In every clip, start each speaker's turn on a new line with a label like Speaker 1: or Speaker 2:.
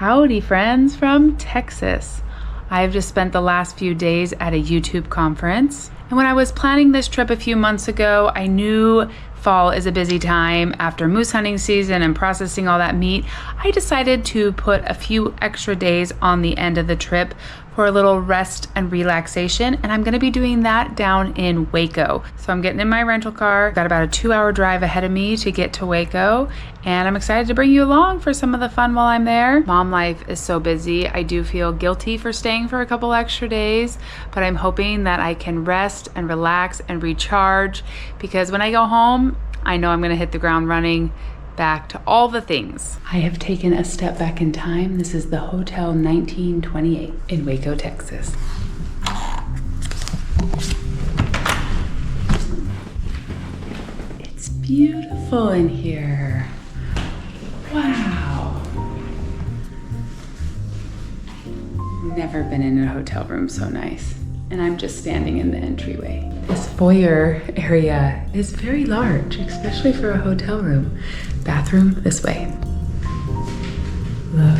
Speaker 1: Howdy friends from Texas. I've just spent the last few days at a YouTube conference. And when I was planning this trip a few months ago, I knew fall is a busy time after moose hunting season and processing all that meat. I decided to put a few extra days on the end of the trip for a little rest and relaxation, and I'm gonna be doing that down in Waco. So I'm getting in my rental car, got about a 2-hour drive ahead of me to get to Waco, and I'm excited to bring you along for some of the fun while I'm there. Mom life is so busy. I do feel guilty for staying for a couple extra days, but I'm hoping that I can rest and relax and recharge, because when I go home, I know I'm gonna hit the ground running, back to all the things. I have taken a step back in time. This is the Hotel 1928 in Waco, Texas. It's beautiful in here. Wow. Never been in a hotel room so nice. And I'm just standing in the entryway. This foyer area is very large, especially for a hotel room. Bathroom this way. Look.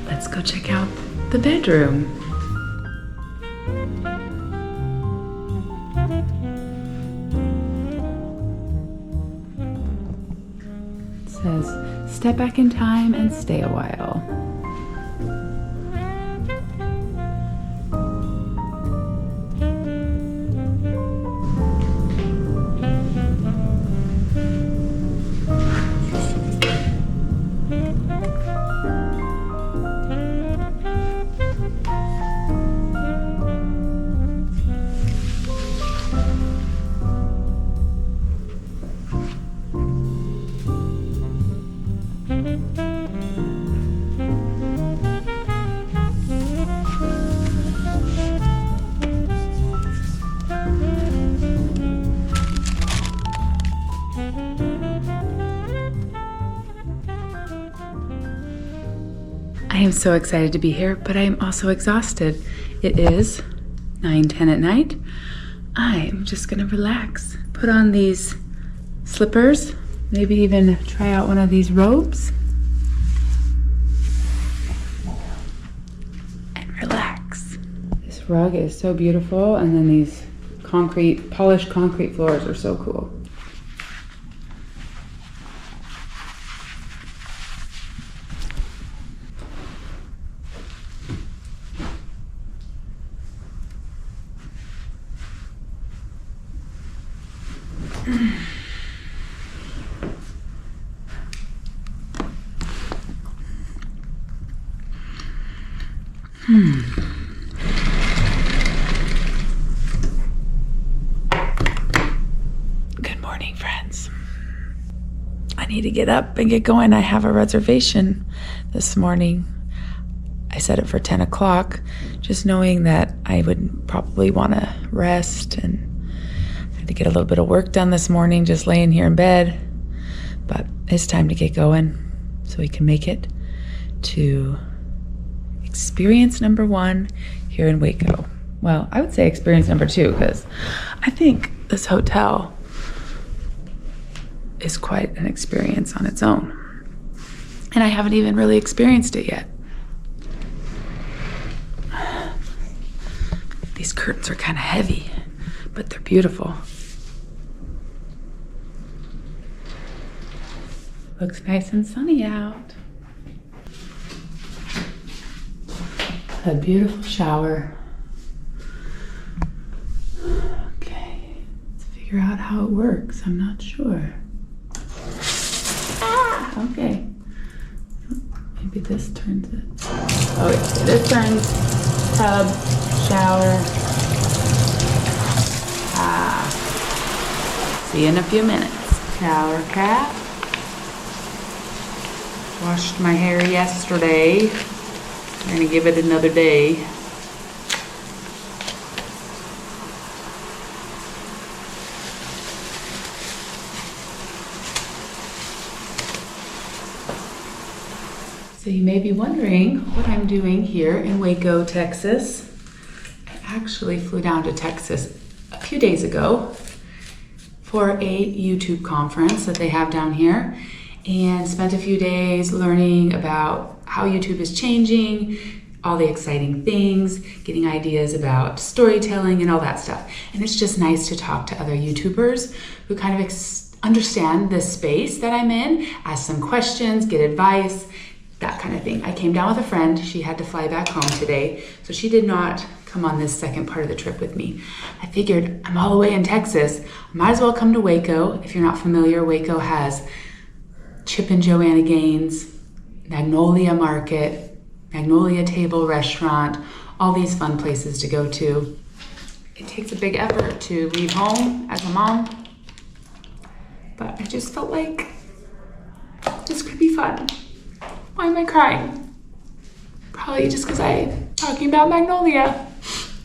Speaker 1: Let's go check out the bedroom. It says, step back in time and stay a while. I am so excited to be here, but I am also exhausted. It is 9:10 at night. I'm just gonna relax, put on these slippers, maybe even try out one of these robes, and relax. This rug is so beautiful, and then these polished concrete floors are so cool. Good morning, friends. I need to get up and get going. I have a reservation this morning. I set it for 10 o'clock, just knowing that I would probably want to rest, and I had to get a little bit of work done this morning, just laying here in bed. But it's time to get going so we can make it to experience number 1 here in Waco. Well, I would say experience number 2, because I think this hotel is quite an experience on its own. And I haven't even really experienced it yet. These curtains are kind of heavy, but they're beautiful. Looks nice and sunny out. A beautiful shower. Okay, let's figure out how it works. I'm not sure. Okay. Maybe this turns it. Oh yeah, this turns tub, shower. See you in a few minutes. Shower cap. Washed my hair yesterday. I'm gonna give it another day. So you may be wondering what I'm doing here in Waco, Texas. I actually flew down to Texas a few days ago for a YouTube conference that they have down here, and spent a few days learning about how YouTube is changing, all the exciting things, getting ideas about storytelling and all that stuff. And it's just nice to talk to other YouTubers who kind of understand this space that I'm in, ask some questions, get advice, that kind of thing. I came down with a friend. She had to fly back home today, so she did not come on this second part of the trip with me. I figured I'm all the way in Texas, might as well come to Waco. If you're not familiar, Waco has Chip and Joanna Gaines, Magnolia Market, Magnolia Table restaurant, all these fun places to go to. It takes a big effort to leave home as a mom, but I just felt like this could be fun. Why am I crying? Probably just because I'm talking about Magnolia,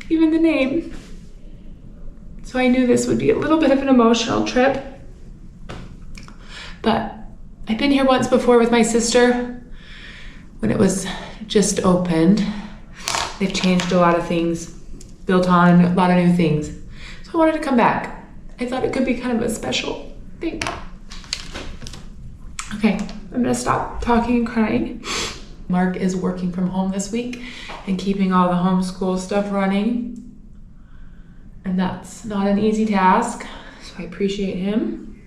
Speaker 1: even the name. So I knew this would be a little bit of an emotional trip, but I've been here once before with my sister when it was just opened. They've changed a lot of things, built on a lot of new things. So I wanted to come back. I thought it could be kind of a special thing. Okay, I'm gonna stop talking and crying. Mark is working from home this week and keeping all the homeschool stuff running. And that's not an easy task, so I appreciate him.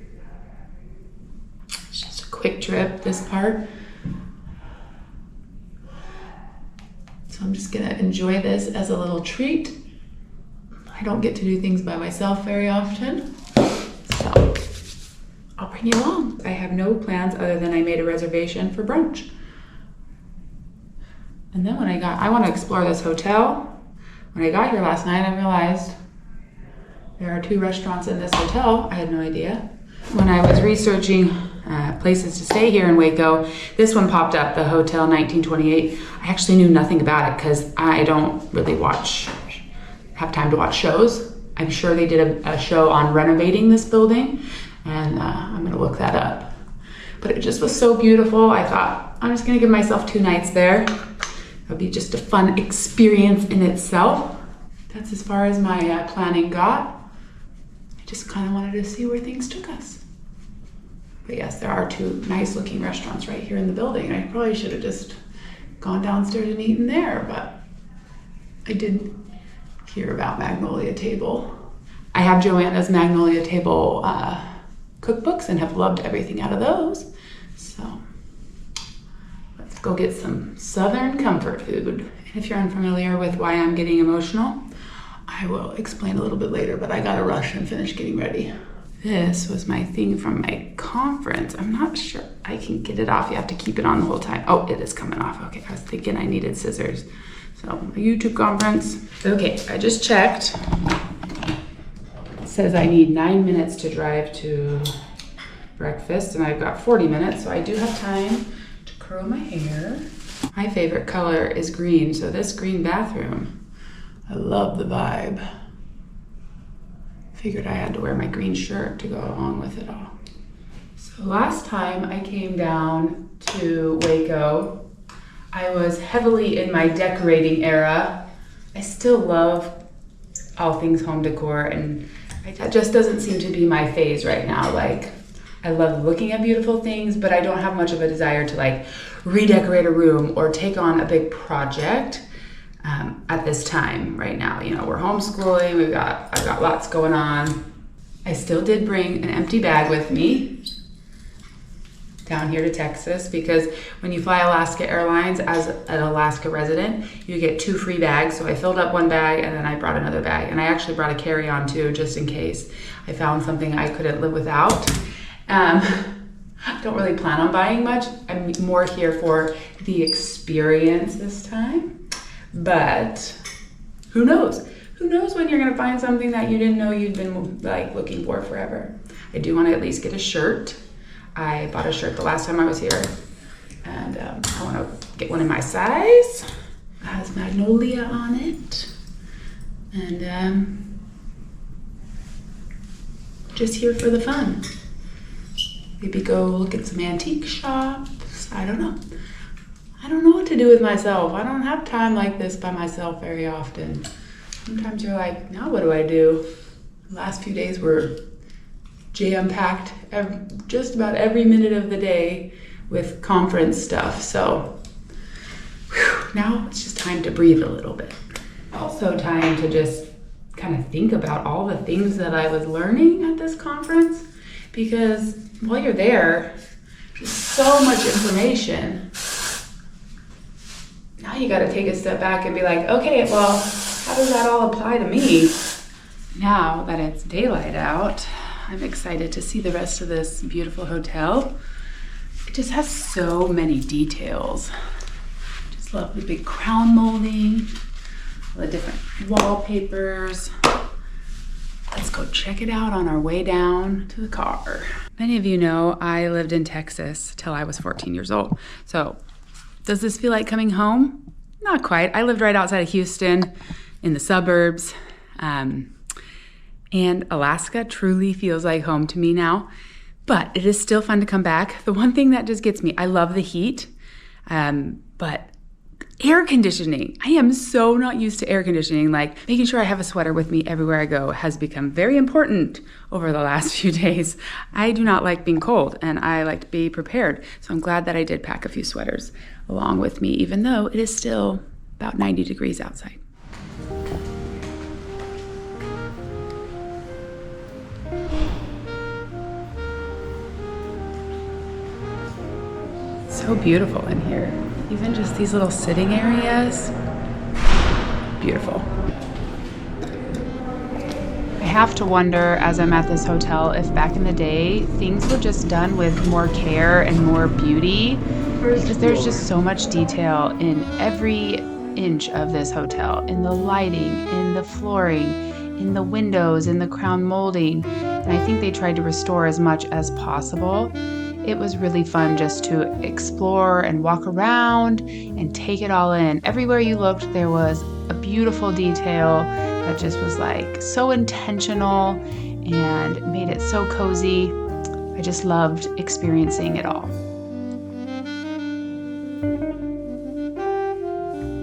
Speaker 1: It's just a quick trip, this part. So I'm just gonna enjoy this as a little treat. I don't get to do things by myself very often, so I'll bring you along. I have no plans other than I made a reservation for brunch. And then when I want to explore this hotel. When I got here last night, I realized there are 2 restaurants in this hotel. I had no idea. When I was researching places to stay here in Waco, this one popped up, the Hotel 1928. I actually knew nothing about it because I don't really have time to watch shows. I'm sure they did a show on renovating this building, and I'm gonna look that up. But it just was so beautiful. I thought, I'm just gonna give myself 2 nights there. It'll be just a fun experience in itself. That's as far as my planning got. I just kind of wanted to see where things took us. But yes, there are 2 nice looking restaurants right here in the building. I probably should have just gone downstairs and eaten there, but I did hear about Magnolia Table. I have Joanna's Magnolia Table cookbooks and have loved everything out of those. So let's go get some Southern comfort food. And if you're unfamiliar with why I'm getting emotional, I will explain a little bit later, but I gotta rush and finish getting ready. This was my thing from my conference. I'm not sure I can get it off. You have to keep it on the whole time. Oh, it is coming off. Okay, I was thinking I needed scissors. So, a YouTube conference. Okay, I just checked. It says I need 9 minutes to drive to breakfast, and I've got 40 minutes, so I do have time to curl my hair. My favorite color is green, so this green bathroom, I love the vibe. Figured I had to wear my green shirt to go along with it all. So last time I came down to Waco, I was heavily in my decorating era. I still love all things home decor, and that just doesn't seem to be my phase right now. Like, I love looking at beautiful things, but I don't have much of a desire to like redecorate a room or take on a big project. At this time right now, you know, we're homeschooling, I've got lots going on. I still did bring an empty bag with me down here to Texas, because when you fly Alaska Airlines as an Alaska resident, you get 2 free bags. So I filled up 1 bag and then I brought another bag, and I actually brought a carry-on too, just in case I found something I couldn't live without. I don't really plan on buying much. I'm more here for the experience this time. But who knows? Who knows when you're gonna find something that you didn't know you'd been like looking for forever. I do wanna at least get a shirt. I bought a shirt the last time I was here, and I wanna get one in my size. It has Magnolia on it. And just here for the fun. Maybe go look at some antique shops. I don't know. I don't know what to do with myself. I don't have time like this by myself very often. Sometimes you're like, now what do I do? The last few days were jam-packed, just about every minute of the day with conference stuff. So now it's just time to breathe a little bit. Also time to just kind of think about all the things that I was learning at this conference, because while you're there, there's so much information. Now you got to take a step back and be like, okay, well, how does that all apply to me? Now that it's daylight out, I'm excited to see the rest of this beautiful hotel. It just has so many details. Just love the big crown molding, all the different wallpapers. Let's go check it out on our way down to the car. Many of you know I lived in Texas till I was 14 years old. So does this feel like coming home? Not quite. I lived right outside of Houston in the suburbs. And Alaska truly feels like home to me now, but it is still fun to come back. The one thing that just gets me, I love the heat, but air conditioning. I am so not used to air conditioning. Like making sure I have a sweater with me everywhere I go has become very important over the last few days. I do not like being cold and I like to be prepared. So I'm glad that I did pack a few sweaters along with me, even though it is still about 90 degrees outside. So beautiful in here. Even just these little sitting areas. Beautiful. I have to wonder as I'm at this hotel if back in the day things were just done with more care and more beauty, because there's just so much detail in every inch of this hotel, in the lighting, in the flooring, in the windows, in the crown molding. And I think they tried to restore as much as possible. It was really fun just to explore and walk around and take it all in. Everywhere you looked, there was a beautiful detail that just was like so intentional and made it so cozy. I just loved experiencing it all.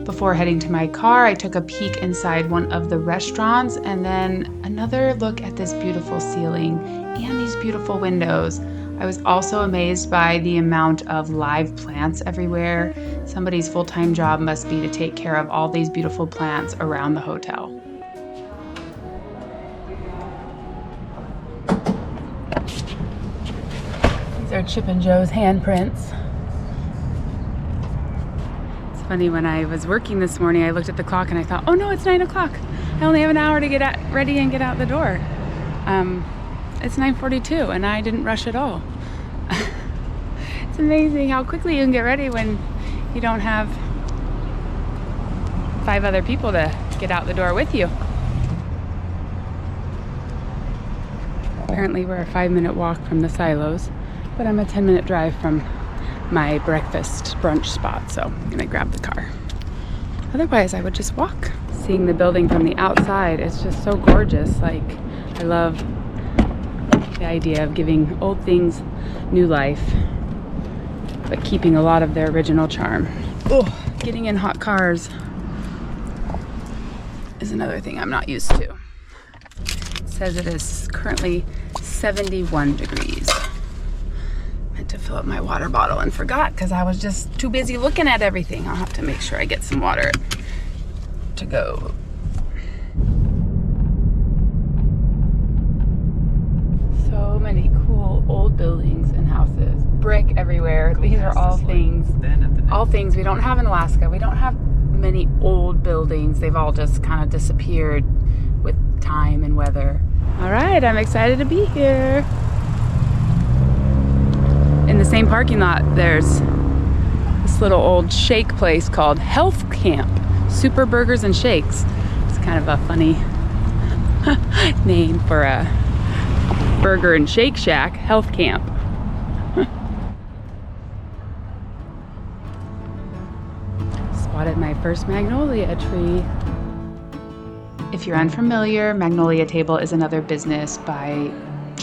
Speaker 1: Before heading to my car, I took a peek inside one of the restaurants and then another look at this beautiful ceiling and these beautiful windows. I was also amazed by the amount of live plants everywhere. Somebody's full-time job must be to take care of all these beautiful plants around the hotel. These are Chip and Joe's handprints. It's funny, when I was working this morning, I looked at the clock and I thought, oh no, it's 9 o'clock. I only have an hour to get ready and get out the door. It's 9:42 and I didn't rush at all. It's amazing how quickly you can get ready when you don't have 5 other people to get out the door with you. Apparently we're a 5-minute walk from the silos, but I'm a 10-minute drive from my breakfast brunch spot, so I'm gonna grab the car. Otherwise I would just walk. Seeing the building from the outside, it's just so gorgeous. Like, I love the idea of giving old things new life, but keeping a lot of their original charm. Oh, getting in hot cars is another thing I'm not used to. It says it is currently 71 degrees. Meant to fill up my water bottle and forgot because I was just too busy looking at everything. I'll have to make sure I get some water to go. So many cool old buildings and houses, brick everywhere. These are all things we don't have in Alaska. We don't have many old buildings. They've all just kind of disappeared with time and weather. All right, I'm excited to be here. In the same parking lot, there's this little old shake place called Health Camp, Super Burgers and Shakes. It's kind of a funny name for a burger and shake shack. Health Camp. Spotted my first magnolia tree. If you're unfamiliar, Magnolia Table is another business by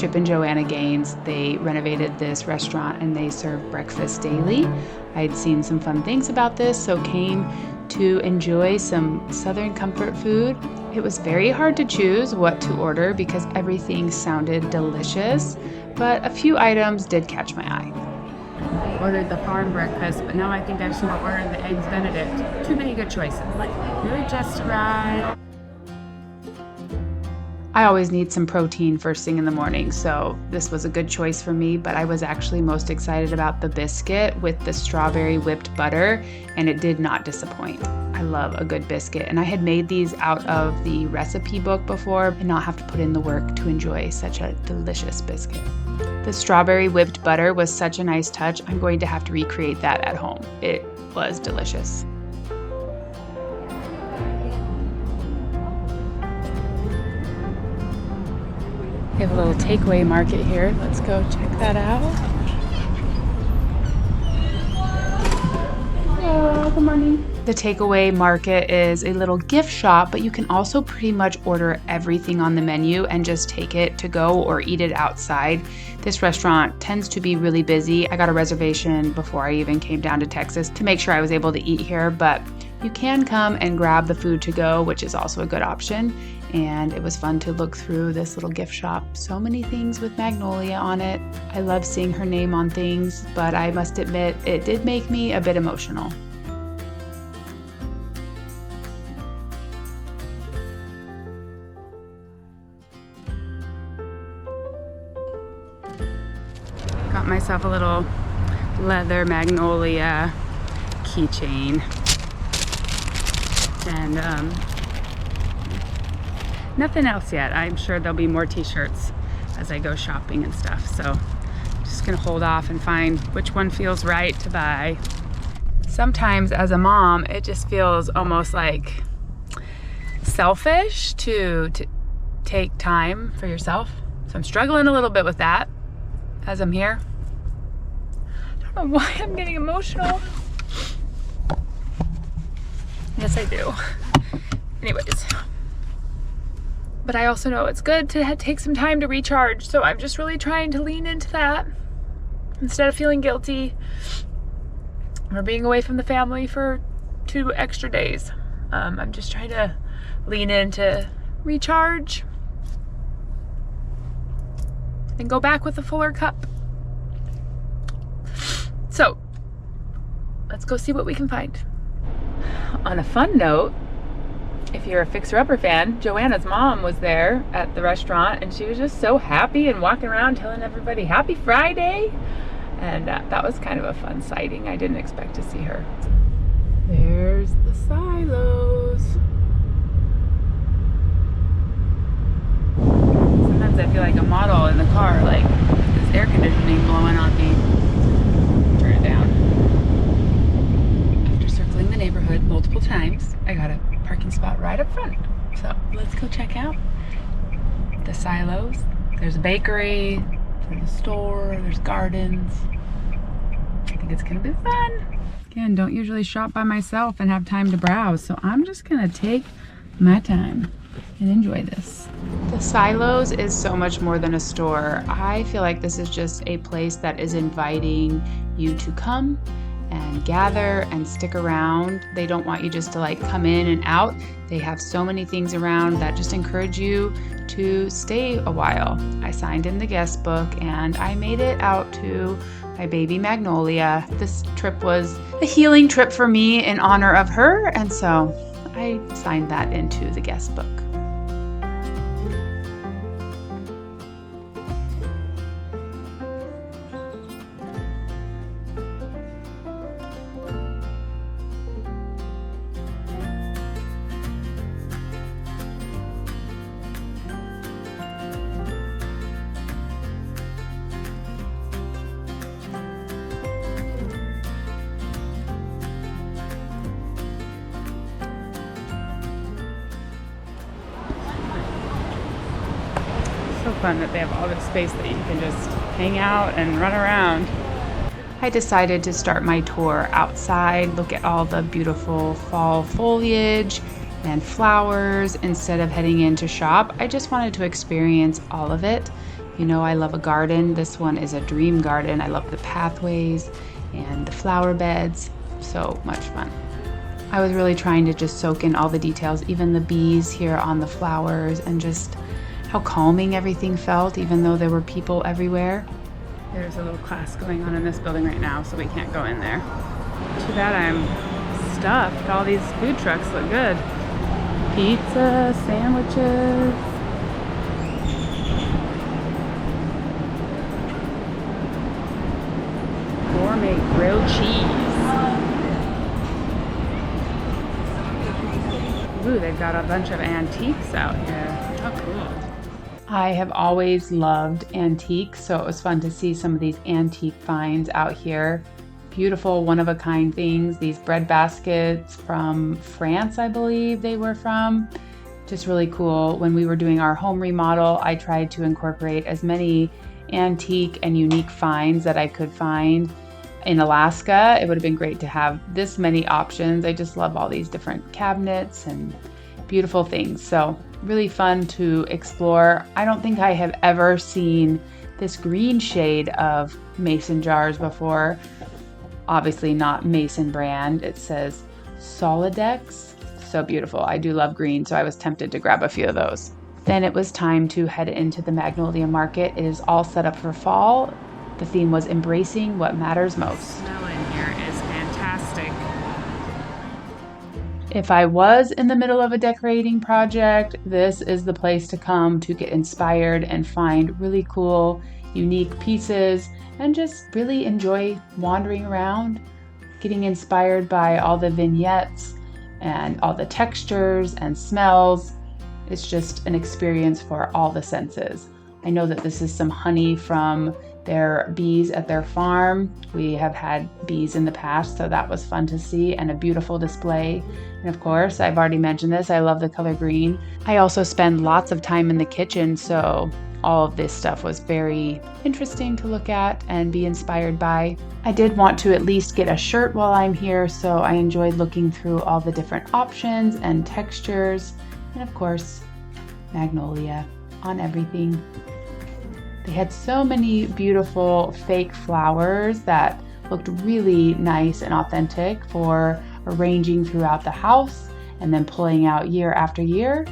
Speaker 1: Chip and Joanna Gaines. They renovated this restaurant and they serve breakfast daily. I'd seen some fun things about this, so came to enjoy some Southern comfort food. It was very hard to choose what to order because everything sounded delicious, but a few items did catch my eye. I ordered the farm breakfast, but now I think I should order the Eggs Benedict. Too many good choices. Really just right. I always need some protein first thing in the morning, so this was a good choice for me, but I was actually most excited about the biscuit with the strawberry whipped butter, and it did not disappoint. I love a good biscuit, and I had made these out of the recipe book before and not have to put in the work to enjoy such a delicious biscuit. The strawberry whipped butter was such a nice touch. I'm going to have to recreate that at home. It was delicious. We have a little takeaway market here. Let's go check that out. Hello, good morning. The takeaway market is a little gift shop, but you can also pretty much order everything on the menu and just take it to go or eat it outside. This restaurant tends to be really busy. I got a reservation before I even came down to Texas to make sure I was able to eat here, but you can come and grab the food to go, which is also a good option. And it was fun to look through this little gift shop. So many things with Magnolia on it. I love seeing her name on things, but I must admit it did make me a bit emotional. Got myself a little leather Magnolia keychain. And nothing else yet. I'm sure there'll be more t-shirts as I go shopping and stuff. So I'm just gonna hold off and find which one feels right to buy. Sometimes as a mom, it just feels almost like selfish to take time for yourself. So I'm struggling a little bit with that as I'm here. I don't know why I'm getting emotional. Yes, I do. Anyways. But I also know it's good to take some time to recharge. So I'm just really trying to lean into that instead of feeling guilty or being away from the family for 2 extra days. I'm just trying to lean into recharge and go back with a fuller cup. So let's go see what we can find. On a fun note, if you're a Fixer Upper fan, Joanna's mom was there at the restaurant and she was just so happy and walking around telling everybody happy Friday. And that was kind of a fun sighting. I didn't expect to see her. There's the silos. Sometimes I feel like a model in the car, like this air conditioning blowing on me. Turn it down. After circling the neighborhood multiple times, I got a parking spot right up front. So let's go check out the silos. There's a bakery, there's a store, there's gardens. I think it's gonna be fun. Again, don't usually shop by myself and have time to browse, so I'm just gonna take my time and enjoy this. The silos is so much more than a store. I feel like this is just a place that is inviting you to come and gather and stick around. They don't want you just to like come in and out. They have so many things around that just encourage you to stay a while. I signed in the guest book and I made it out to my baby Magnolia. This trip was a healing trip for me in honor of her, and so I signed that into the guest book. So fun that they have all this space that you can just hang out and run around. I decided to start my tour outside, look at all the beautiful fall foliage and flowers instead of heading in to shop. I just wanted to experience all of it. You know, I love a garden. This one is a dream garden. I love the pathways and the flower beds. So much fun. I was really trying to just soak in all the details, even the bees here on the flowers, and just how calming everything felt, even though there were people everywhere. There's a little class going on in this building right now, so we can't go in there. Too bad I'm stuffed. All these food trucks look good. Pizza, sandwiches. Gourmet grilled cheese. Ooh, they've got a bunch of antiques out here. Oh, cool. I have always loved antiques, so it was fun to see some of these antique finds out here. Beautiful one-of-a-kind things. These bread baskets from France, I believe they were from. Just really cool. When we were doing our home remodel, I tried to incorporate as many antique and unique finds that I could find. In Alaska, it would have been great to have this many options. I just love all these different cabinets and beautiful things. So really fun to explore. I don't think I have ever seen this green shade of mason jars before. Obviously not Mason brand. It says Solidex. So beautiful. I do love green, so I was tempted to grab a few of those. Then it was time to head into the Magnolia Market. It is all set up for fall. The theme was embracing what matters most. The smell in here is fantastic. If I was in the middle of a decorating project, this is the place to come to get inspired and find really cool, unique pieces and just really enjoy wandering around, getting inspired by all the vignettes and all the textures and smells. It's just an experience for all the senses. I know that this is some honey from their bees at their farm. We have had bees in the past, so that was fun to see, and a beautiful display. And of course, I've already mentioned this, I love the color green. I also spend lots of time in the kitchen, so all of this stuff was very interesting to look at and be inspired by. I did want to at least get a shirt while I'm here, so I enjoyed looking through all the different options and textures, and of course, Magnolia on everything. They had so many beautiful fake flowers that looked really nice and authentic for arranging throughout the house and then pulling out year after year.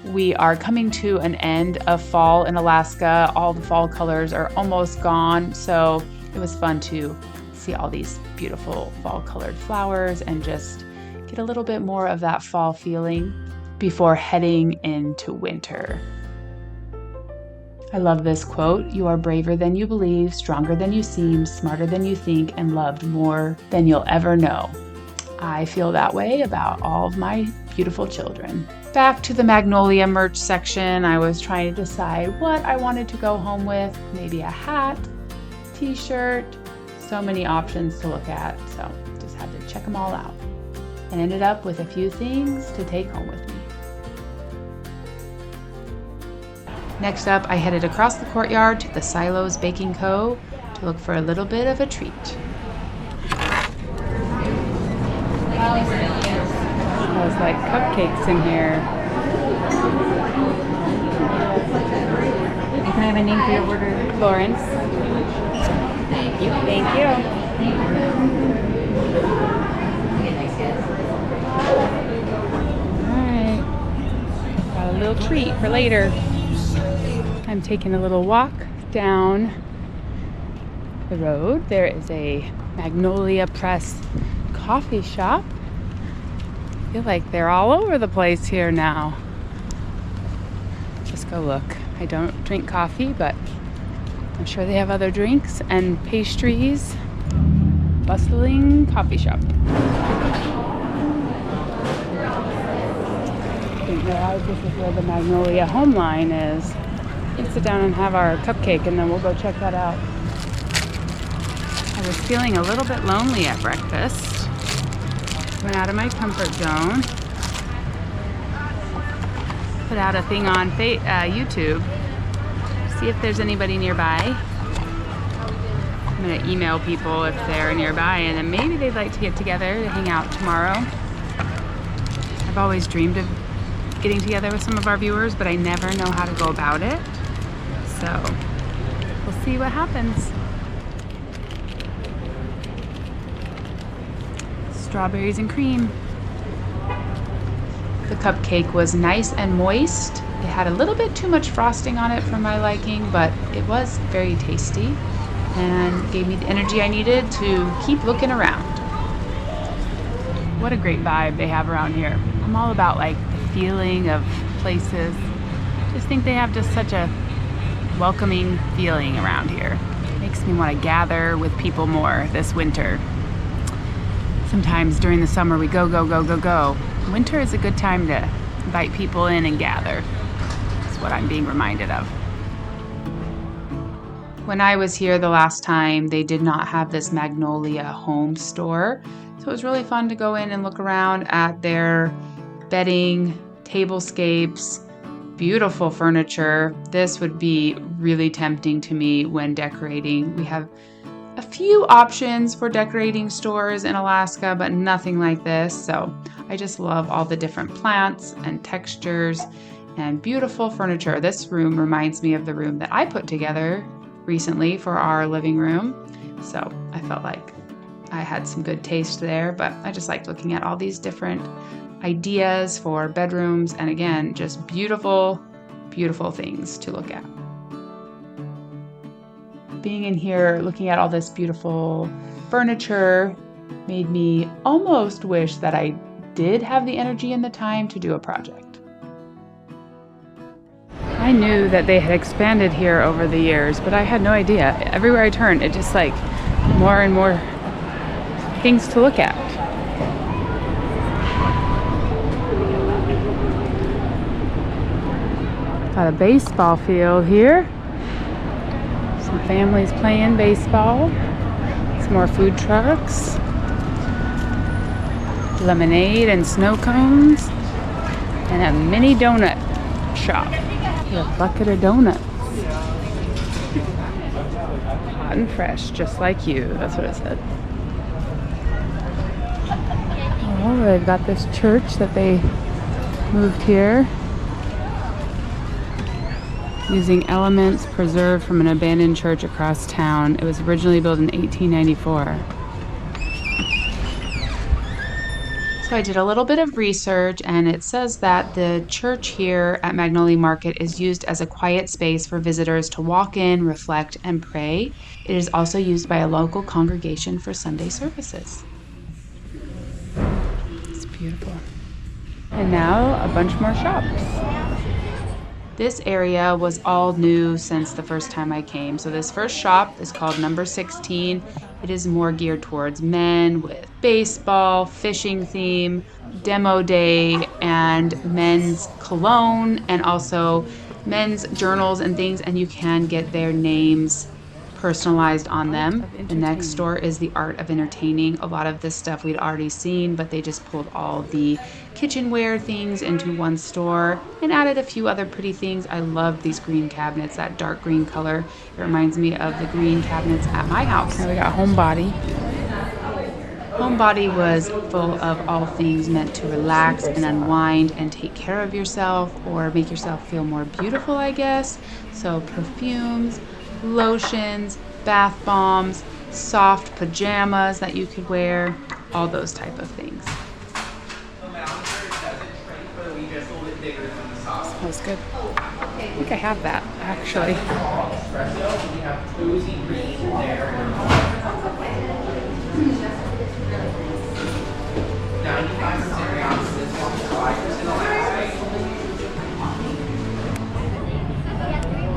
Speaker 1: We are coming to an end of fall in Alaska. All the fall colors are almost gone, so it was fun to see all these beautiful fall colored flowers and just get a little bit more of that fall feeling before heading into winter. I love this quote. You are braver than you believe, stronger than you seem, smarter than you think, and loved more than you'll ever know. I feel that way about all of my beautiful children. Back to the Magnolia merch section, I was trying to decide what I wanted to go home with. Maybe a hat, t-shirt, so many options to look at. So just had to check them all out and ended up with a few things to take home with me. Next up, I headed across the courtyard to the Silos Baking Co. to look for a little bit of a treat. Smells like cupcakes in here. Can I have a name for your order? Lawrence. Thank you. Thank you. Alright. Got a little treat for later. I'm taking a little walk down the road. There is a Magnolia Press coffee shop. I feel like they're all over the place here now. Just go look. I don't drink coffee, but I'm sure they have other drinks and pastries. Bustling coffee shop. Didn't realize this is where the Magnolia home line is. Let's sit down and have our cupcake and then we'll go check that out. I was feeling a little bit lonely at breakfast. Went out of my comfort zone. Put out a thing on YouTube. See if there's anybody nearby. I'm gonna email people if they're nearby and then maybe they'd like to get together to hang out tomorrow. I've always dreamed of getting together with some of our viewers, but I never know how to go about it. So We'll see what happens. Strawberries and cream. The cupcake was nice and moist. It had a little bit too much frosting on it for my liking, but it was very tasty and gave me the energy I needed to keep looking around. What a great vibe they have around here. I'm all about like the feeling of places. Just think they have just such a welcoming feeling around here. Makes me want to gather with people more this winter. Sometimes during the summer we go. Winter is a good time to invite people in and gather. That's what I'm being reminded of. When I was here the last time, they did not have this Magnolia home store. So it was really fun to go in and look around at their bedding, tablescapes, beautiful furniture. This would be really tempting to me when decorating. We have a few options for decorating stores in Alaska, but nothing like this. So I just love all the different plants and textures and beautiful furniture. This room reminds me of the room that I put together recently for our living room. So I felt like I had some good taste there, but I just liked looking at all these different ideas for bedrooms. And again, just beautiful, beautiful things to look at. Being in here, looking at all this beautiful furniture made me almost wish that I did have the energy and the time to do a project. I knew that they had expanded here over the years, but I had no idea. Everywhere I turned, it just like more and more things to look at. Got a baseball field here. Some families playing baseball. Some more food trucks. Lemonade and snow cones. And a mini donut shop. A bucket of donuts. Hot and fresh, just like you. That's what it said. Oh, they've got this church that they moved here, using elements preserved from an abandoned church across town. It was originally built in 1894. So I did a little bit of research, and it says that the church here at Magnolia Market is used as a quiet space for visitors to walk in, reflect, and pray. It is also used by a local congregation for Sunday services. It's beautiful. And now a bunch more shops. This area was all new since the first time I came. So this first shop is called Number 16. It is more geared towards men with baseball, fishing theme, demo day, and men's cologne, and also men's journals and things, and you can get their names personalized on them. The next store is the Art of Entertaining. A lot of this stuff we'd already seen, but they just pulled all the kitchenware things into one store and added a few other pretty things. I love these green cabinets, that dark green color. It reminds me of the green cabinets at my house. Now we got Homebody. Homebody was full of all things meant to relax and unwind and take care of yourself or make yourself feel more beautiful, I guess. So perfumes, lotions, bath bombs, soft pajamas that you could wear, all those type of things. Smells good. I think I have that, actually.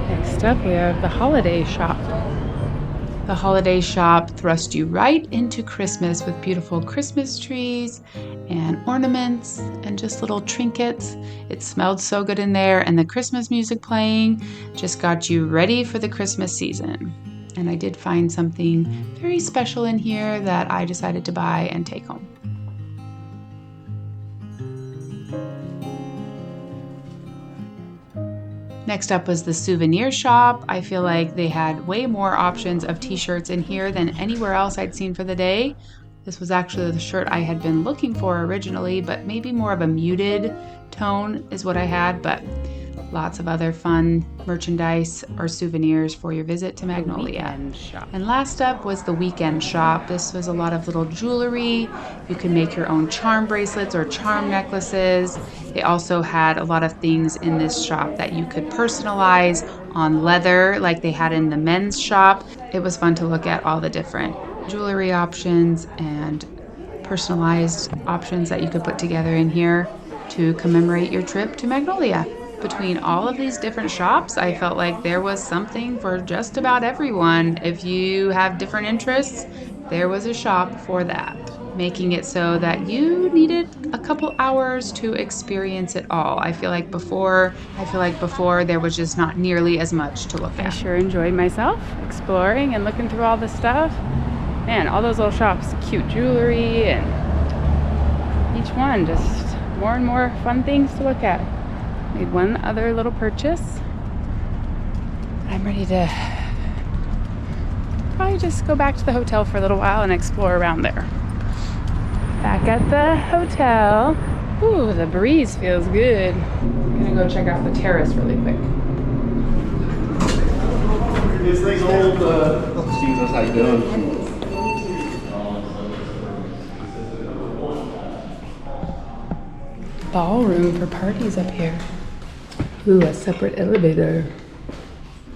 Speaker 1: Next up, we have the Holiday Shop. The Holiday Shop thrusts you right into Christmas with beautiful Christmas trees and ornaments and just little trinkets. It smelled so good in there, and the Christmas music playing just got you ready for the Christmas season. And I did find something very special in here that I decided to buy and take home. Next up was the souvenir shop. I feel like they had way more options of t-shirts in here than anywhere else I'd seen for the day. This was actually the shirt I had been looking for originally, but maybe more of a muted tone is what I had. But lots of other fun merchandise or souvenirs for your visit to Magnolia. And last up was the weekend shop. This was a lot of little jewelry. You can make your own charm bracelets or charm necklaces. They also had a lot of things in this shop that you could personalize on leather like they had in the men's shop. It was fun to look at all the different jewelry options and personalized options that you could put together in here to commemorate your trip to Magnolia. Between all of these different shops, I felt like there was something for just about everyone. If you have different interests, there was a shop for that, making it so that you needed a couple hours to experience it all. I feel like before there was just not nearly as much to look at. I sure enjoyed myself exploring and looking through all the stuff. Man, all those little shops, cute jewelry, and each one just more and more fun things to look at. Made one other little purchase. I'm ready to probably just go back to the hotel for a little while and explore around there. Back at the hotel. Ooh, the breeze feels good. I'm gonna go check out the terrace really quick.
Speaker 2: This thing's old, excuse us, how you doing?
Speaker 1: Ballroom for parties up here. Ooh, a separate elevator.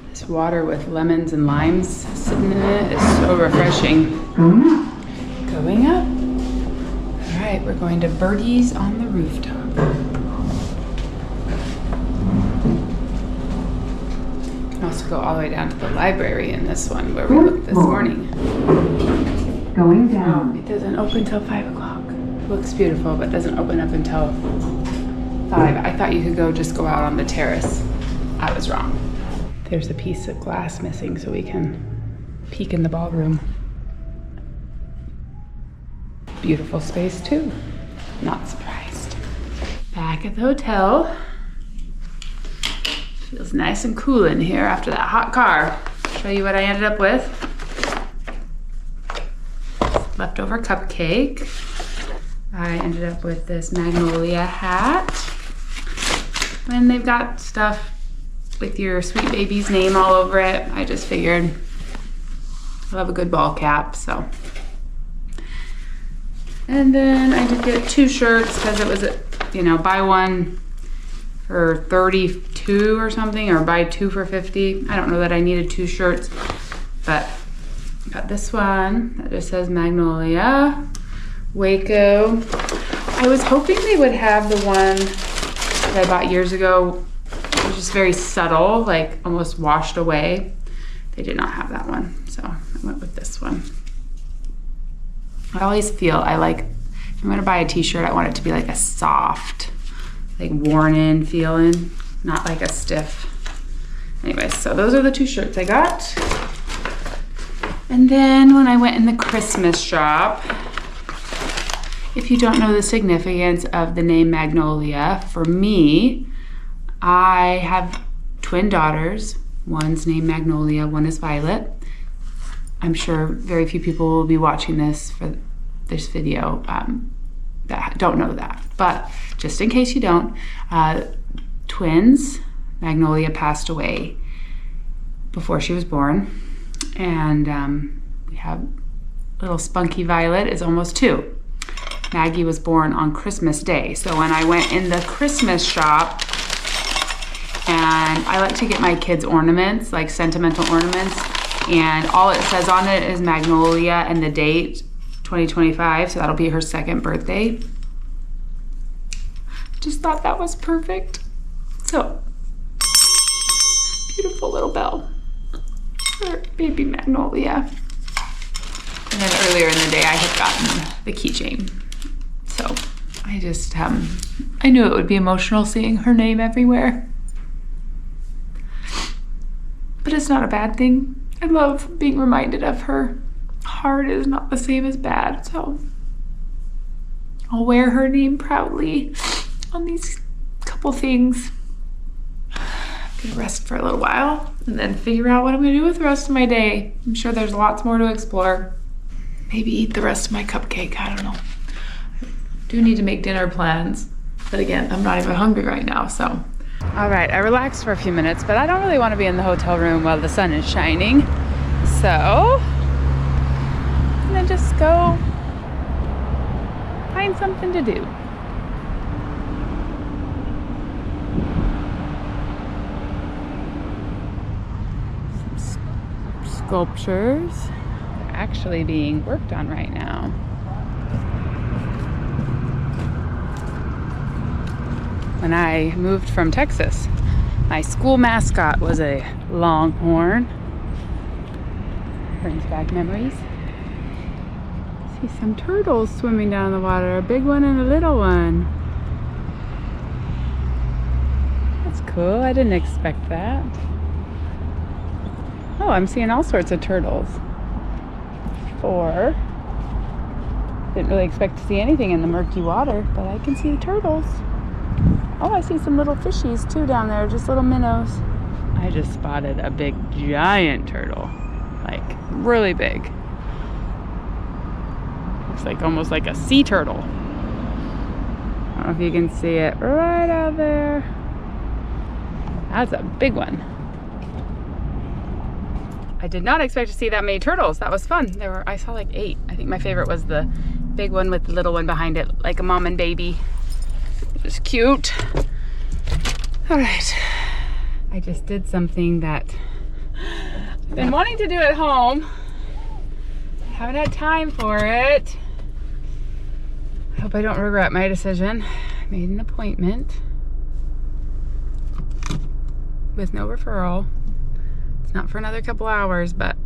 Speaker 1: This water with lemons and limes sitting in it is so refreshing. Going up. All right, we're going to Birdie's on the rooftop. You can also go all the way down to the library in this one where we looked this morning.
Speaker 3: Going down.
Speaker 1: It doesn't open till 5 o'clock. Looks beautiful, but doesn't open up until 5. I thought you could just go out on the terrace. I was wrong. There's a piece of glass missing so we can peek in the ballroom. Beautiful space too. Not surprised. Back at the hotel. Feels nice and cool in here after that hot car. Show you what I ended up with. Leftover cupcake. I ended up with this Magnolia hat. And they've got stuff with your sweet baby's name all over it. I just figured I love a good ball cap, so. And then I did get 2 shirts because it was, buy one for 32 or something, or buy 2 for 50. I don't know that I needed 2 shirts, but I got this one that just says Magnolia, Waco. I was hoping they would have the one that I bought years ago. It was just very subtle, like almost washed away. They did not have that one, so I went with this one. I always feel if I'm gonna buy a t-shirt, I want it to be like a soft, like worn in feeling, not like a stiff. Anyways, so those are the 2 shirts I got. And then when I went in the Christmas shop, if you don't know the significance of the name Magnolia, for me, I have twin daughters. One's named Magnolia, one is Violet. I'm sure very few people will be watching this for this video that don't know that. But just in case you don't, twins, Magnolia passed away before she was born. And we have little spunky Violet is almost 2. Maggie was born on Christmas Day. So when I went in the Christmas shop, and I like to get my kids ornaments, like sentimental ornaments, and all it says on it is Magnolia and the date, 2025, so that'll be her 2nd birthday. Just thought that was perfect. So, beautiful little bell for baby Magnolia. And then earlier in the day, I had gotten the keychain. So, I just, I knew it would be emotional seeing her name everywhere. But it's not a bad thing. I love being reminded of her. Hard is not the same as bad, so I'll wear her name proudly on these couple things. I'm gonna rest for a little while and then figure out what I'm gonna do with the rest of my day. I'm sure there's lots more to explore. Maybe eat the rest of my cupcake, I don't know. I do need to make dinner plans, but again, I'm not even hungry right now, so All right, I relaxed for a few minutes, but I don't really want to be in the hotel room while the sun is shining. So I'm gonna just go find something to do. Some sculptures are actually being worked on right now. When I moved from Texas, my school mascot was a longhorn. Brings back memories. See some turtles swimming down the water, a big one and a little one. That's cool, I didn't expect that. Oh, I'm seeing all sorts of turtles. 4. Didn't really expect to see anything in the murky water, but I can see the turtles. Oh, I see some little fishies too down there, just little minnows. I just spotted a big giant turtle, like really big. Looks like almost like a sea turtle. I don't know if you can see it right out there. That's a big one. I did not expect to see that many turtles. That was fun. I saw like 8. I think my favorite was the big one with the little one behind it, like a mom and baby. It's cute. All right, I just did something that I've been wanting to do at home. Haven't had time for it. I hope I don't regret my decision. I made an appointment with no referral. It's not for another couple hours, but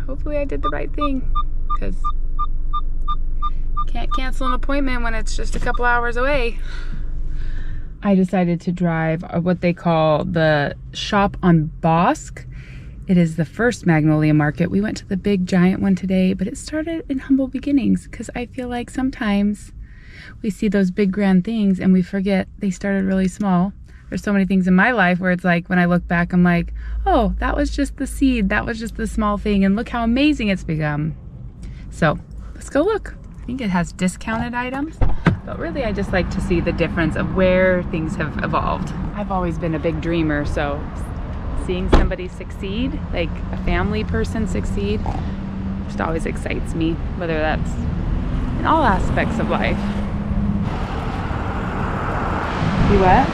Speaker 1: hopefully I did the right thing, because can't cancel an appointment when it's just a couple hours away. I decided to drive what they call the shop on Bosque. It is the first Magnolia Market. We went to the big giant one today, but it started in humble beginnings, because I feel like sometimes we see those big grand things and we forget they started really small. There's so many things in my life where it's like when I look back, I'm like, oh, that was just the seed. That was just the small thing, and look how amazing it's become. So let's go look. I think it has discounted items, but really I just like to see the difference of where things have evolved. I've always been a big dreamer, so seeing somebody succeed, like a family person succeed, just always excites me, whether that's in all aspects of life. You what?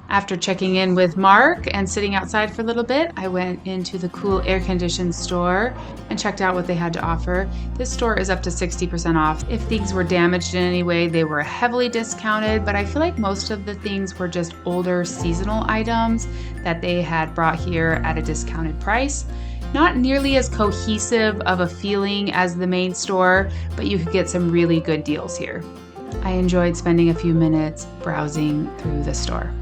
Speaker 1: After checking in with Mark and sitting outside for a little bit, I went into the cool air-conditioned store and checked out what they had to offer. This store is up to 60% off. If things were damaged in any way, they were heavily discounted, but I feel like most of the things were just older seasonal items that they had brought here at a discounted price. Not nearly as cohesive of a feeling as the main store, but you could get some really good deals here. I enjoyed spending a few minutes browsing through the store.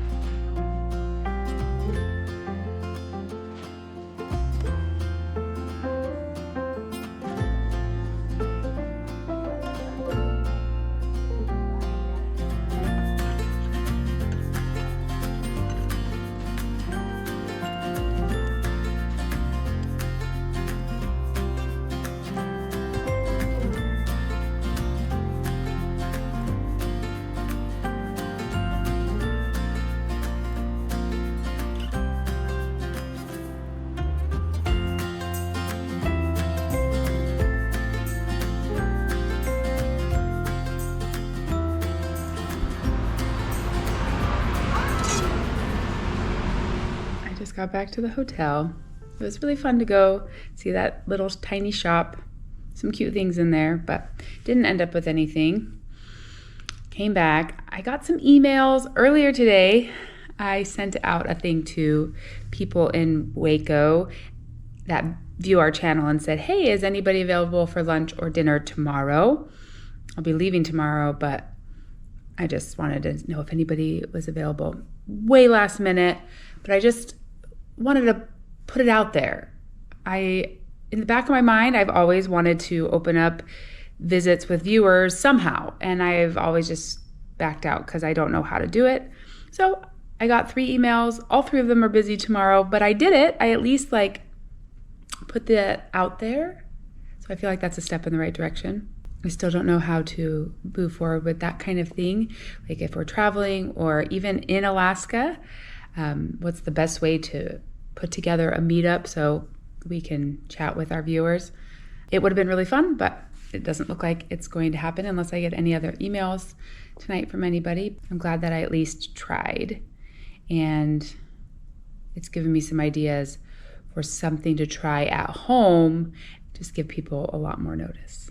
Speaker 1: Got back to the hotel. It was really fun to go see that little tiny shop. Some cute things in there, but didn't end up with anything. Came back. I got some emails earlier today. I sent out a thing to people in Waco that view our channel and said, hey, is anybody available for lunch or dinner tomorrow? I'll be leaving tomorrow, but I just wanted to know if anybody was available. Way last minute, but I just wanted to put it out there. In the back of my mind, I've always wanted to open up visits with viewers somehow, and I've always just backed out because I don't know how to do it. So I got 3 emails. All 3 of them are busy tomorrow, but I did it. I at least put that out there. So I feel like that's a step in the right direction. I still don't know how to move forward with that kind of thing. Like if we're traveling or even in Alaska, what's the best way to put together a meetup so we can chat with our viewers? It would have been really fun, but it doesn't look like it's going to happen unless I get any other emails tonight from anybody. I'm glad that I at least tried, and it's given me some ideas for something to try at home. Just give people a lot more notice.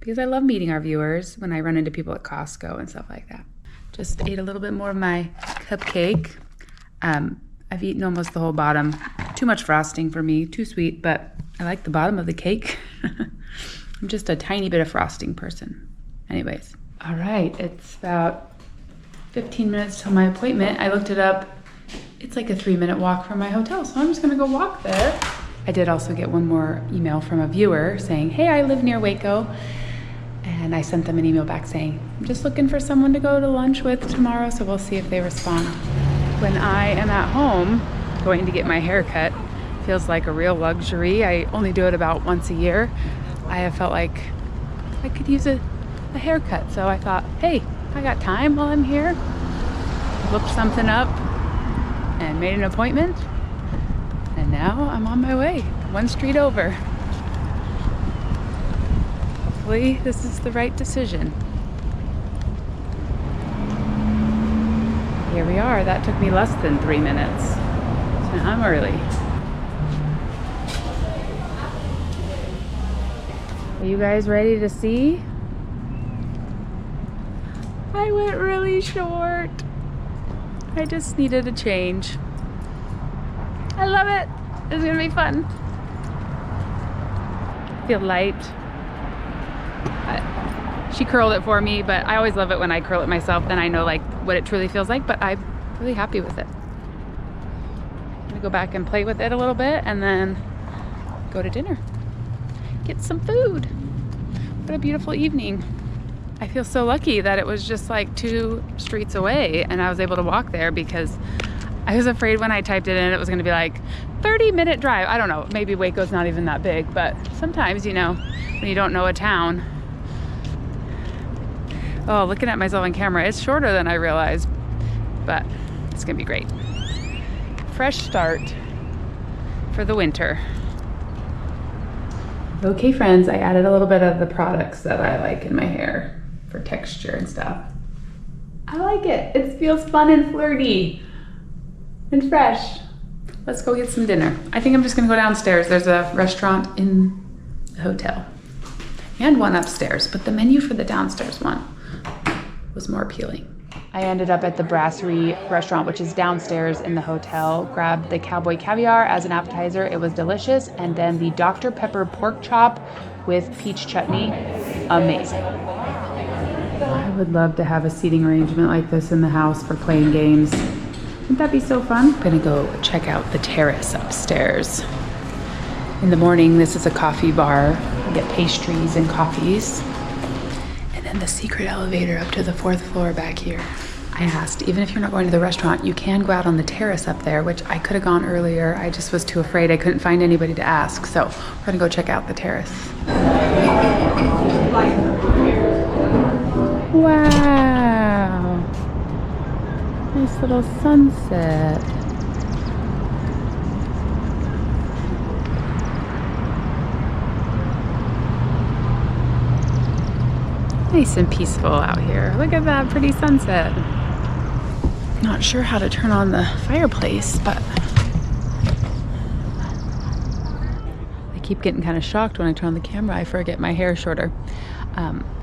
Speaker 1: Because I love meeting our viewers when I run into people at Costco and stuff like that. Just ate a little bit more of my cupcake. I've eaten almost the whole bottom. Too much frosting for me, too sweet, but I like the bottom of the cake. I'm just a tiny bit of frosting person. Anyways, all right, it's about 15 minutes till my appointment. I looked it up. It's like a 3-minute walk from my hotel, so I'm just gonna go walk there. I did also get one more email from a viewer saying, hey, I live near Waco. And I sent them an email back saying, I'm just looking for someone to go to lunch with tomorrow, so we'll see if they respond. When I am at home going to get my hair cut, feels like a real luxury. I only do it about once a year. I have felt like I could use a haircut, so I thought, hey, I got time while I'm here. Looked something up and made an appointment, and now I'm on my way, one street over. Hopefully this is the right decision. Here we are. That took me less than 3 minutes. So I'm early. Are you guys ready to see? I went really short. I just needed a change. I love it. It's gonna be fun. I feel light. She curled it for me, but I always love it when I curl it myself. Then I know like what it truly feels like, but I'm really happy with it. I'm gonna go back and play with it a little bit and then go to dinner. Get some food. What a beautiful evening. I feel so lucky that it was just like 2 streets away and I was able to walk there, because I was afraid when I typed it in it was gonna be like 30-minute drive. I don't know, maybe Waco's not even that big, but sometimes, you know, when you don't know a town. Oh, looking at myself on camera, it's shorter than I realized, but it's gonna be great. Fresh start for the winter. Okay, friends, I added a little bit of the products that I like in my hair for texture and stuff. I like it. It feels fun and flirty and fresh. Let's go get some dinner. I think I'm just gonna go downstairs. There's a restaurant in the hotel and one upstairs, but the menu for the downstairs one was more appealing. I ended up at the Brasserie restaurant, which is downstairs in the hotel, grabbed the cowboy caviar as an appetizer. It was delicious. And then the Dr. Pepper pork chop with peach chutney, amazing. I would love to have a seating arrangement like this in the house for playing games. Wouldn't that be so fun? I'm gonna go check out the terrace upstairs. In the morning, this is a coffee bar. You get pastries and coffees. And the secret elevator up to the 4th floor back here. I asked, even if you're not going to the restaurant, you can go out on the terrace up there, which I could have gone earlier. I just was too afraid. I couldn't find anybody to ask. So we're gonna go check out the terrace. Wow. Nice little sunset. Nice and peaceful out here. Look at that pretty sunset. Not sure how to turn on the fireplace, but I keep getting kind of shocked when I turn on the camera. I forget my hair is shorter.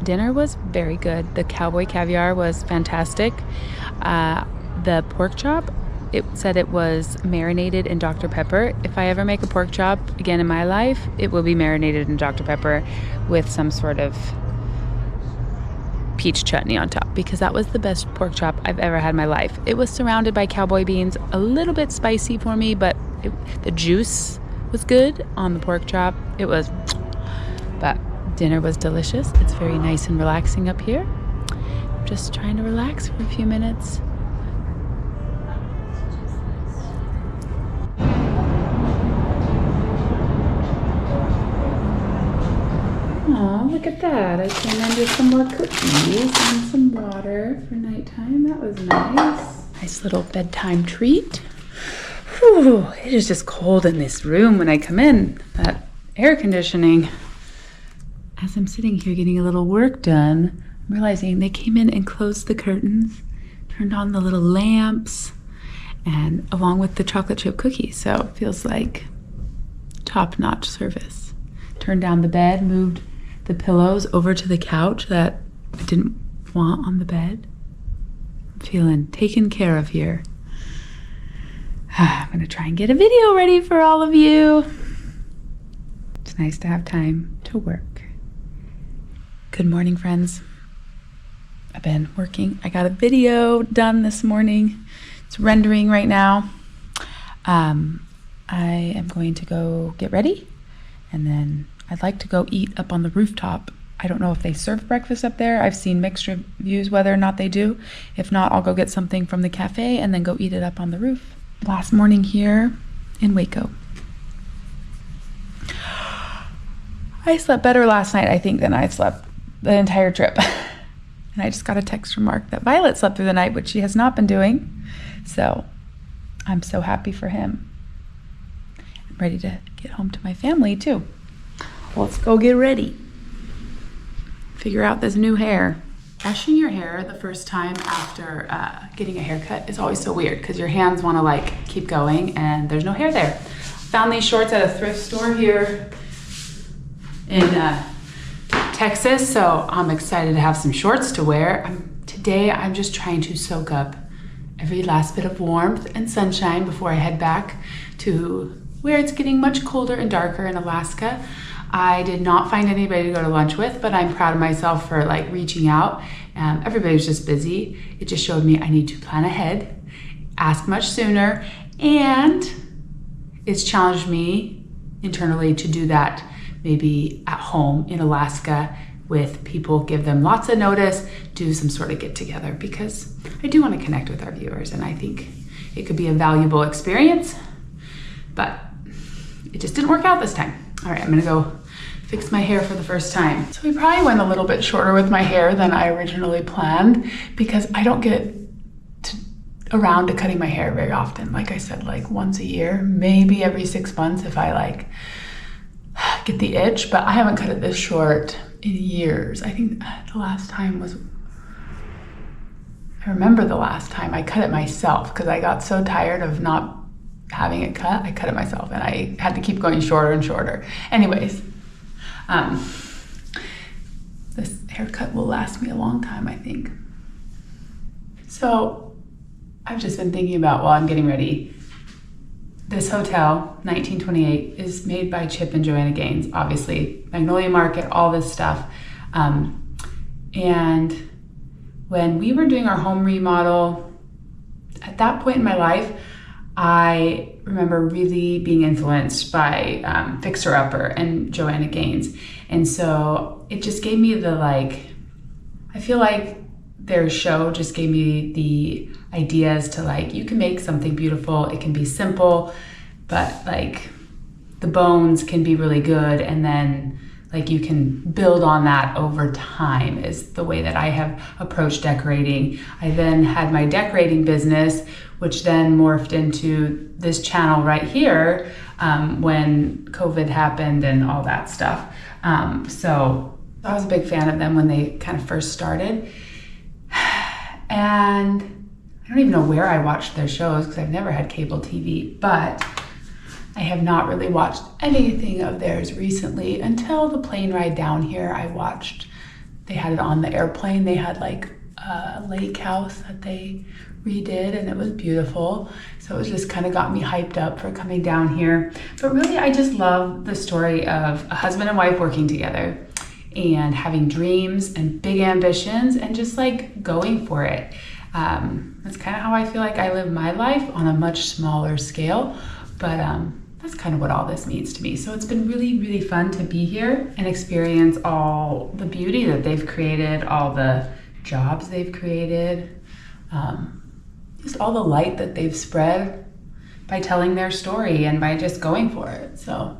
Speaker 1: Dinner was very good. The cowboy caviar was fantastic. The pork chop, it said it was marinated in Dr. Pepper. If I ever make a pork chop again in my life, it will be marinated in Dr. Pepper with some sort of peach chutney on top, because that was the best pork chop I've ever had in my life. It was surrounded by cowboy beans, a little bit spicy for me, but the juice was good on the pork chop. But dinner was delicious. It's very nice and relaxing up here. I'm just trying to relax for a few minutes. Oh, look at that. I came in just some more cookies and some water for nighttime. That was nice. Nice little bedtime treat. Whew, it is just cold in this room when I come in. That air conditioning. As I'm sitting here getting a little work done, I'm realizing they came in and closed the curtains, turned on the little lamps, and along with the chocolate chip cookies. So it feels like top-notch service. Turned down the bed, moved the pillows over to the couch that I didn't want on the bed. I'm feeling taken care of here. I'm gonna try and get a video ready for all of you. It's nice to have time to work. Good morning, friends. I've been working. I got a video done this morning. It's rendering right now. I am going to go get ready, and then I'd like to go eat up on the rooftop. I don't know if they serve breakfast up there. I've seen mixed reviews whether or not they do. If not, I'll go get something from the cafe and then go eat it up on the roof. Last morning here in Waco. I slept better last night, I think, than I slept the entire trip. And I just got a text from Mark that Violet slept through the night, which she has not been doing. So I'm so happy for him. I'm ready to get home to my family too. Let's go get ready. Figure out this new hair. Brushing your hair the first time after getting a haircut is always so weird because your hands want to like keep going and there's no hair there. Found these shorts at a thrift store here in Texas, so I'm excited to have some shorts to wear. Today I'm just trying to soak up every last bit of warmth and sunshine before I head back to where it's getting much colder and darker in Alaska. I did not find anybody to go to lunch with, but I'm proud of myself for like reaching out. Everybody was just busy. It just showed me I need to plan ahead, ask much sooner, and it's challenged me internally to do that maybe at home in Alaska with people, give them lots of notice, do some sort of get together because I do want to connect with our viewers and I think it could be a valuable experience, but it just didn't work out this time. All right, I'm gonna go fix my hair for the first time. So we probably went a little bit shorter with my hair than I originally planned because I don't get around to cutting my hair very often. Like I said, like once a year, maybe every 6 months if I like get the itch, but I haven't cut it this short in years. I think the last time was, I remember the last time I cut it myself because I got so tired of not having it cut, I cut it myself and I had to keep going shorter and shorter. Anyways, this haircut will last me a long time, I think. So I've just been thinking about while I'm getting ready. This hotel, 1928, is made by Chip and Joanna Gaines, obviously. Magnolia Market, all this stuff. And when we were doing our home remodel, at that point in my life, I remember really being influenced by Fixer Upper and Joanna Gaines. And so it just gave me the I feel like their show just gave me the ideas to you can make something beautiful. It can be simple, but the bones can be really good. And then you can build on that over time is the way that I have approached decorating. I then had my decorating business, which then morphed into this channel right here when COVID happened and all that stuff. So I was a big fan of them when they kind of first started. And I don't even know where I watched their shows because I've never had cable TV, but I have not really watched anything of theirs recently until the plane ride down here. I watched, they had it on the airplane. They had a lake house that they redid and it was beautiful. So it was just kind of got me hyped up for coming down here. But really, I just love the story of a husband and wife working together and having dreams and big ambitions and just going for it. That's kind of how I feel like I live my life on a much smaller scale, but that's kind of what all this means to me. So it's been really, really fun to be here and experience all the beauty that they've created, all the jobs they've created, just all the light that they've spread by telling their story and by just going for it. So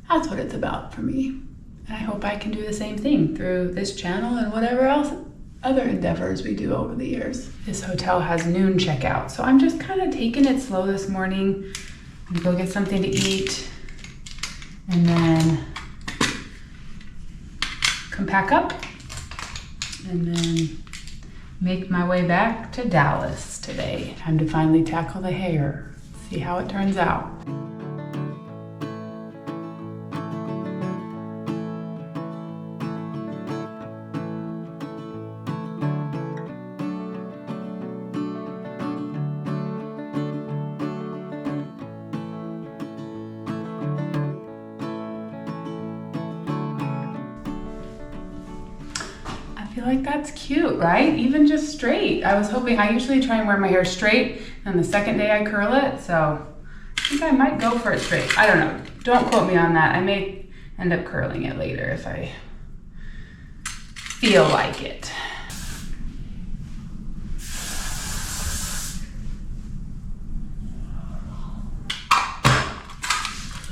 Speaker 1: that's what it's about for me. And I hope I can do the same thing through this channel and whatever else other endeavors we do over the years. This hotel has noon checkout, so I'm just kind of taking it slow this morning. I'm gonna go get something to eat and then come pack up and then make my way back to Dallas today. Time to finally tackle the hair, see how it turns out. I feel like that's cute, right? Even just straight. I was hoping, I usually try and wear my hair straight, and the second day I curl it, so I think I might go for it straight. I don't know. Don't quote me on that. I may end up curling it later if I feel like it.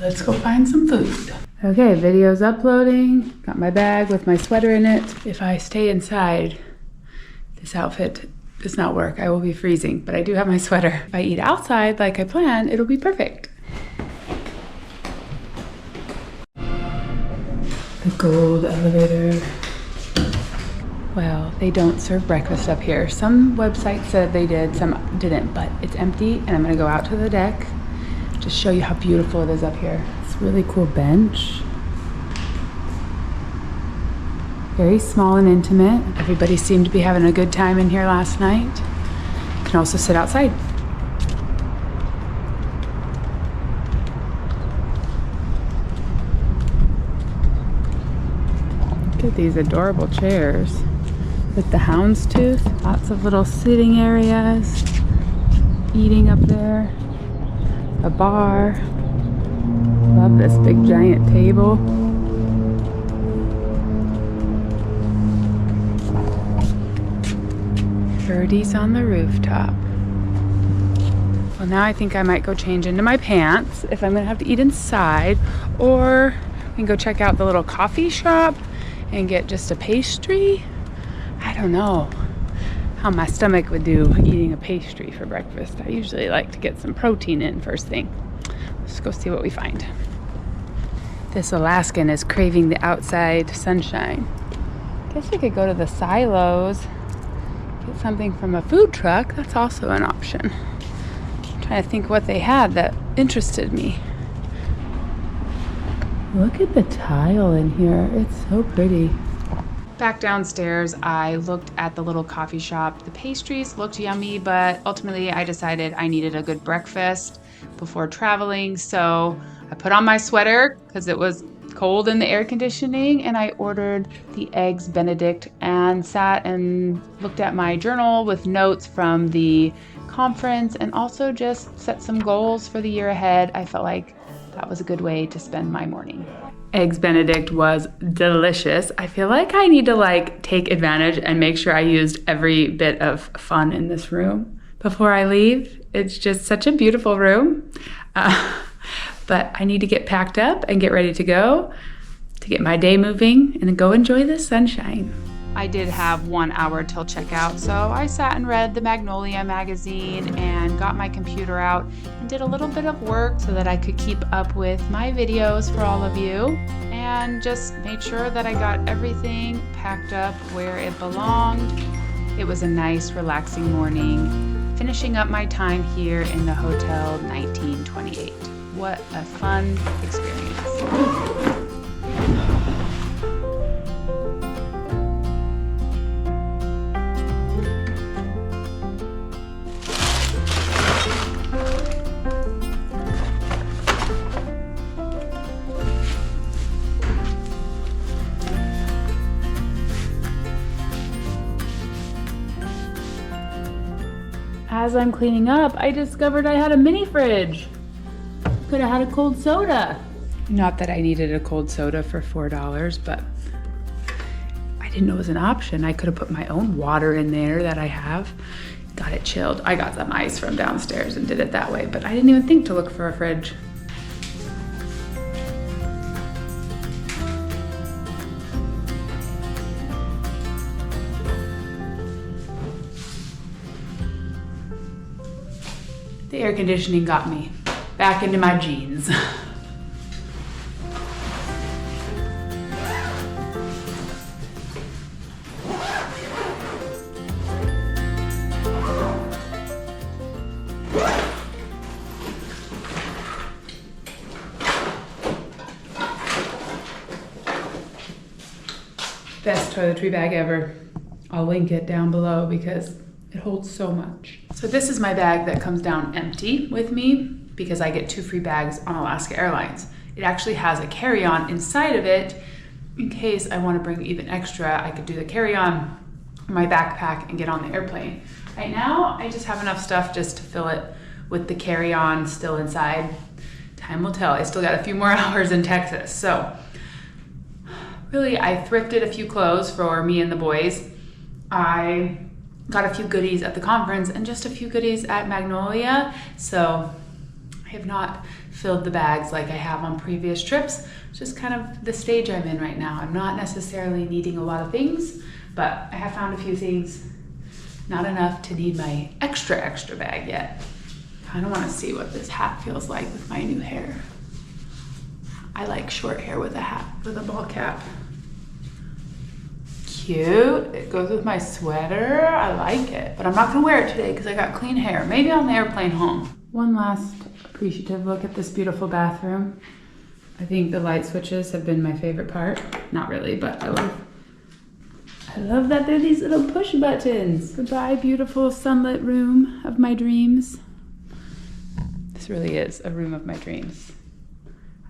Speaker 1: Let's go find some food. Okay, video's uploading. Got my bag with my sweater in it. If I stay inside, this outfit does not work. I will be freezing, but I do have my sweater. If I eat outside like I planned, it'll be perfect. The gold elevator. Well, they don't serve breakfast up here. Some websites said they did, some didn't, but it's empty, and I'm gonna go out to the deck. Just show you how beautiful it is up here. It's a really cool bench. Very small and intimate. Everybody seemed to be having a good time in here last night. You can also sit outside. Look at these adorable chairs with the houndstooth. Lots of little sitting areas. Eating up there. A bar. Love this big giant table. Birdies on the rooftop. Well, now I think I might go change into my pants if I'm gonna have to eat inside, or we can go check out the little coffee shop and get just a pastry. I don't know how my stomach would do eating a pastry for breakfast. I usually like to get some protein in first thing. Let's go see what we find. This Alaskan is craving the outside sunshine. Guess we could go to the silos, get something from a food truck. That's also an option. I'm trying to think what they had that interested me. Look at the tile in here. It's so pretty. Back downstairs, I looked at the little coffee shop. The pastries looked yummy, but ultimately I decided I needed a good breakfast before traveling. So I put on my sweater because it was cold in the air conditioning, and I ordered the Eggs Benedict and sat and looked at my journal with notes from the conference and also just set some goals for the year ahead. I felt like that was a good way to spend my morning. Eggs Benedict was delicious. I feel like I need to take advantage and make sure I used every bit of fun in this room before I leave. It's just such a beautiful room. But I need to get packed up and get ready to go to get my day moving and go enjoy the sunshine. I did have 1 hour till checkout, so I sat and read the Magnolia magazine and got my computer out and did a little bit of work so that I could keep up with my videos for all of you, and just made sure that I got everything packed up where it belonged. It was a nice, relaxing morning, finishing up my time here in the Hotel 1928. What a fun experience. As I'm cleaning up, I discovered I had a mini fridge. Could have had a cold soda. Not that I needed a cold soda for $4, but I didn't know it was an option. I could have put my own water in there that I have. Got it chilled. I got some ice from downstairs and did it that way, but I didn't even think to look for a fridge. The air conditioning got me back into my jeans. Best toiletry bag ever. I'll link it down below because it holds so much. So this is my bag that comes down empty with me because I get 2 free bags on Alaska Airlines. It actually has a carry-on inside of it. In case I want to bring even extra, I could do the carry-on in my backpack and get on the airplane. Right now, I just have enough stuff just to fill it with the carry-on still inside. Time will tell. I still got a few more hours in Texas. So really, I thrifted a few clothes for me and the boys. I got a few goodies at the conference and just a few goodies at Magnolia. So I have not filled the bags like I have on previous trips. It's just kind of the stage I'm in right now. I'm not necessarily needing a lot of things, but I have found a few things, not enough to need my extra bag yet. I kind of want to see what this hat feels like with my new hair. I like short hair with a hat, with a ball cap. Cute. It goes with my sweater. I like it. But I'm not gonna wear it today because I got clean hair. Maybe on the airplane home. One last appreciative look at this beautiful bathroom. I think the light switches have been my favorite part. Not really, but I love that there are these little push buttons. Goodbye, beautiful sunlit room of my dreams. This really is a room of my dreams.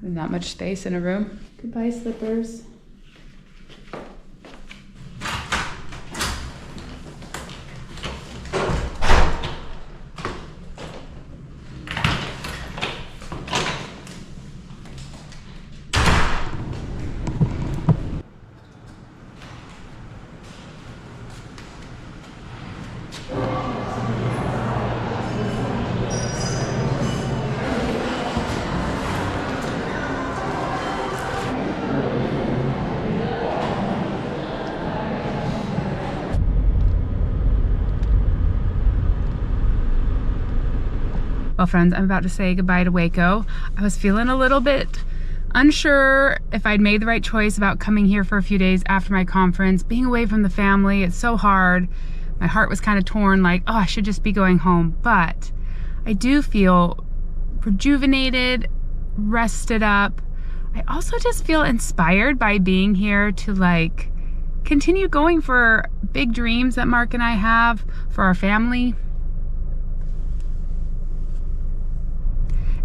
Speaker 1: There's not much space in a room. Goodbye, slippers. Well, friends, I'm about to say goodbye to Waco. I was feeling a little bit unsure if I'd made the right choice about coming here for a few days after my conference. Being away from the family, it's so hard. My heart was kind of torn, like, oh, I should just be going home. But I do feel rejuvenated, rested up. I also just feel inspired by being here to like continue going for big dreams that Mark and I have for our family.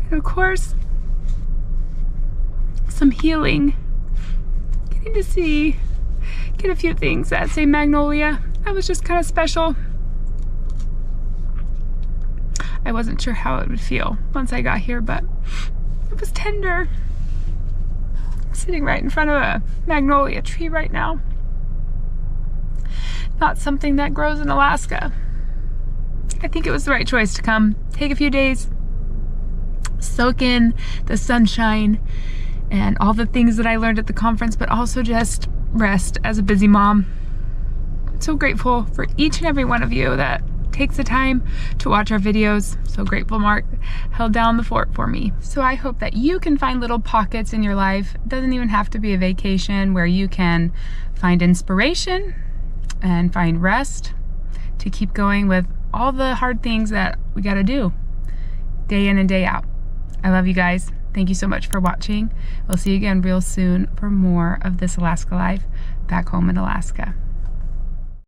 Speaker 1: And of course, some healing. Getting to get a few things at say Magnolia. That was just kind of special. I wasn't sure how it would feel once I got here, but it was tender. I'm sitting right in front of a magnolia tree right now. Not something that grows in Alaska. I think it was the right choice to come, take a few days, soak in the sunshine and all the things that I learned at the conference, but also just rest as a busy mom. I'm so grateful for each and every one of you that takes the time to watch our videos. So grateful Mark held down the fort for me. So I hope that you can find little pockets in your life. It doesn't even have to be a vacation, where you can find inspiration and find rest to keep going with all the hard things that we got to do day in and day out. I love you guys. Thank you so much for watching. We'll see you again real soon for more of This Alaska Life back home in Alaska.